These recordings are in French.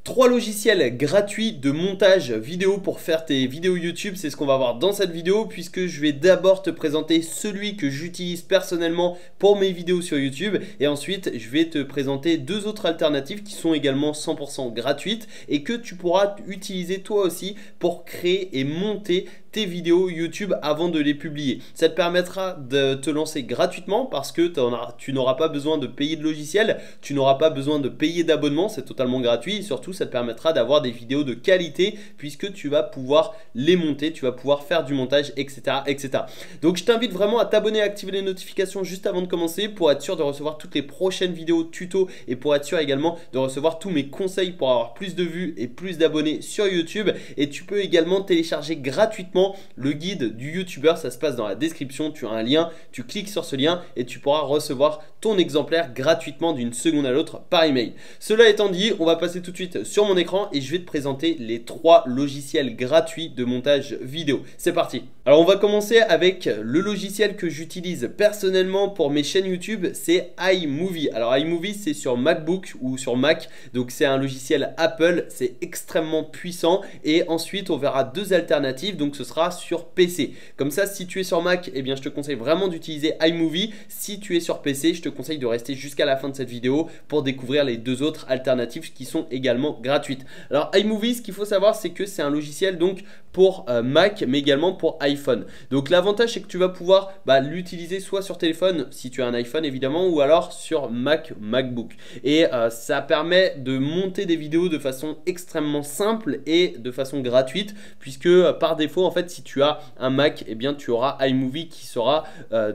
Trois logiciels gratuits de montage vidéo pour faire tes vidéos YouTube, c'est ce qu'on va voir dans cette vidéo puisque je vais d'abord te présenter celui que j'utilise personnellement pour mes vidéos sur YouTube et ensuite je vais te présenter deux autres alternatives qui sont également 100% gratuites et que tu pourras utiliser toi aussi pour créer et monter tes vidéos YouTube avant de les publier. Ça te permettra de te lancer gratuitement parce que tu n'auras pas besoin de payer de logiciel, tu n'auras pas besoin de payer d'abonnement, c'est totalement gratuit et surtout ça te permettra d'avoir des vidéos de qualité puisque tu vas pouvoir les monter, tu vas pouvoir faire du montage, etc. etc. Donc je t'invite vraiment à t'abonner et à activer les notifications juste avant de commencer pour être sûr de recevoir toutes les prochaines vidéos tuto et pour être sûr également de recevoir tous mes conseils pour avoir plus de vues et plus d'abonnés sur YouTube. Et tu peux également télécharger gratuitement le guide du youtubeur, ça se passe dans la description, tu as un lien, tu cliques sur ce lien et tu pourras recevoir ton exemplaire gratuitement d'une seconde à l'autre par email. Cela étant dit, on va passer tout de suite sur mon écran et je vais te présenter les trois logiciels gratuits de montage vidéo. C'est parti. Alors on va commencer avec le logiciel que j'utilise personnellement pour mes chaînes YouTube, c'est iMovie. Alors iMovie c'est sur MacBook ou sur Mac, donc c'est un logiciel Apple, c'est extrêmement puissant et ensuite on verra deux alternatives, donc ce sera sur PC. Comme ça, si tu es sur Mac, eh bien je te conseille vraiment d'utiliser iMovie. Si tu es sur PC, je te conseille de rester jusqu'à la fin de cette vidéo pour découvrir les deux autres alternatives qui sont également gratuites. Alors iMovie, ce qu'il faut savoir, c'est que c'est un logiciel donc pour Mac mais également pour iPhone. Donc l'avantage c'est que tu vas pouvoir l'utiliser soit sur téléphone si tu as un iPhone évidemment ou alors sur Mac, MacBook. Et ça permet de monter des vidéos de façon extrêmement simple et de façon gratuite puisque par défaut en fait si tu as un Mac, eh bien tu auras iMovie qui sera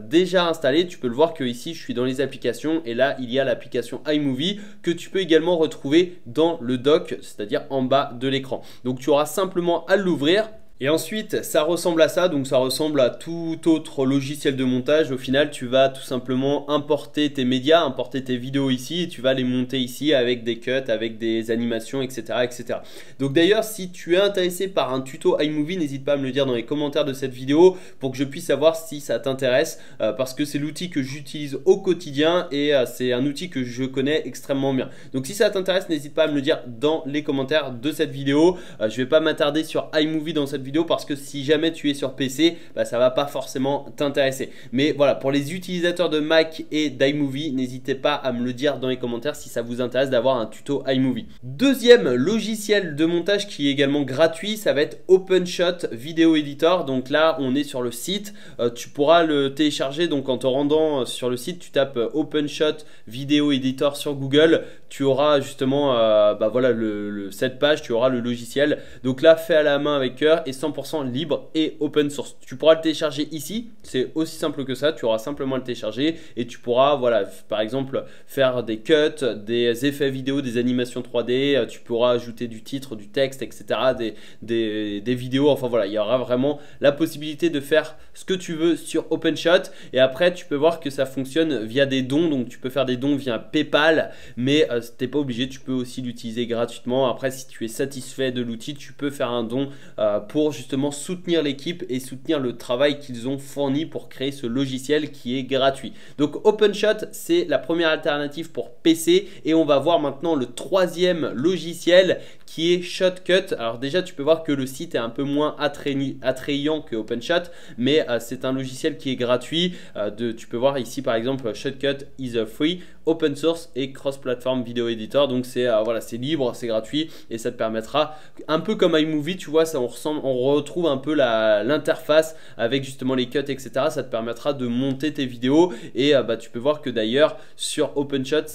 déjà installé. Tu peux le voir que ici je suis dans les applications et là il y a l'application iMovie que tu peux également retrouver dans le dock, c'est-à-dire en bas de l'écran. Donc tu auras simplement à l'ouvrir. Et ensuite, ça ressemble à ça, donc ça ressemble à tout autre logiciel de montage. Au final, tu vas tout simplement importer tes médias, importer tes vidéos ici et tu vas les monter ici avec des cuts, avec des animations, etc. etc. Donc d'ailleurs, si tu es intéressé par un tuto iMovie, n'hésite pas à me le dire dans les commentaires de cette vidéo pour que je puisse savoir si ça t'intéresse parce que c'est l'outil que j'utilise au quotidien et c'est un outil que je connais extrêmement bien. Donc si ça t'intéresse, n'hésite pas à me le dire dans les commentaires de cette vidéo. Je ne vais pas m'attarder sur iMovie dans cette vidéo parce que si jamais tu es sur PC, ça va pas forcément t'intéresser. Mais voilà, pour les utilisateurs de Mac et d'iMovie, n'hésitez pas à me le dire dans les commentaires si ça vous intéresse d'avoir un tuto iMovie. Deuxième logiciel de montage qui est également gratuit, ça va être OpenShot Video Editor. Donc là, on est sur le site. Tu pourras le télécharger. Donc en te rendant sur le site, tu tapes OpenShot Video Editor sur Google. Tu auras justement voilà, cette page, tu auras le logiciel. Donc là, fait à la main avec cœur et 100% libre et open source. Tu pourras le télécharger ici, c'est aussi simple que ça, tu auras simplement à le télécharger et tu pourras, voilà, par exemple, faire des cuts, des effets vidéo, des animations 3D, tu pourras ajouter du titre, du texte, etc., des vidéos, enfin voilà, il y aura vraiment la possibilité de faire ce que tu veux sur OpenShot et après, tu peux voir que ça fonctionne via des dons, donc tu peux faire des dons via PayPal, mais tu n'es pas obligé, tu peux aussi l'utiliser gratuitement. Après, si tu es satisfait de l'outil, tu peux faire un don pour justement soutenir l'équipe et soutenir le travail qu'ils ont fourni pour créer ce logiciel qui est gratuit. Donc OpenShot, c'est la première alternative pour PC et on va voir maintenant le troisième logiciel qui est Shotcut. Alors déjà, tu peux voir que le site est un peu moins attrayant que OpenShot, mais c'est un logiciel qui est gratuit. Tu peux voir ici par exemple Shotcut is a free, open source et cross-platform video editor. Donc c'est voilà, c'est libre, c'est gratuit et ça te permettra, un peu comme iMovie, tu vois, ça on retrouve un peu l'interface avec justement les cuts, etc. Ça te permettra de monter tes vidéos et tu peux voir que d'ailleurs sur OpenShot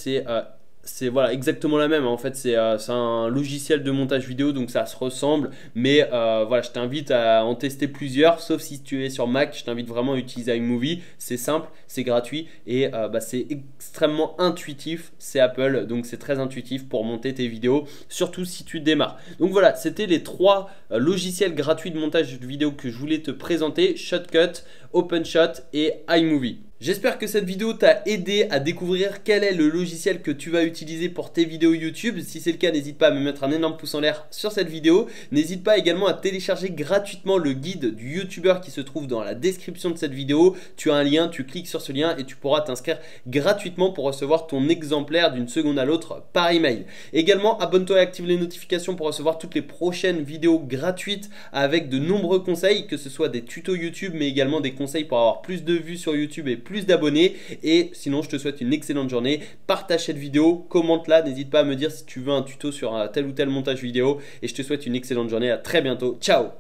c'est voilà, exactement la même. En fait, c'est un logiciel de montage vidéo, donc ça se ressemble. Mais voilà, je t'invite à en tester plusieurs, sauf si tu es sur Mac. Je t'invite vraiment à utiliser iMovie. C'est simple, c'est gratuit et c'est extrêmement intuitif. C'est Apple, donc c'est très intuitif pour monter tes vidéos, surtout si tu démarres. Donc voilà, c'était les trois logiciels gratuits de montage vidéo que je voulais te présenter: Shotcut, OpenShot et iMovie. J'espère que cette vidéo t'a aidé à découvrir quel est le logiciel que tu vas utiliser pour tes vidéos YouTube. Si c'est le cas, n'hésite pas à me mettre un énorme pouce en l'air sur cette vidéo. N'hésite pas également à télécharger gratuitement le guide du YouTuber qui se trouve dans la description de cette vidéo. Tu as un lien, tu cliques sur ce lien et tu pourras t'inscrire gratuitement pour recevoir ton exemplaire d'une seconde à l'autre par email. Également, abonne-toi et active les notifications pour recevoir toutes les prochaines vidéos gratuites avec de nombreux conseils, que ce soit des tutos YouTube mais également des conseils pour avoir plus de vues sur YouTube et plus d'abonnés. Et sinon, je te souhaite une excellente journée. Partage cette vidéo, commente-la, n'hésite pas à me dire si tu veux un tuto sur un tel ou tel montage vidéo et je te souhaite une excellente journée. À très bientôt. Ciao.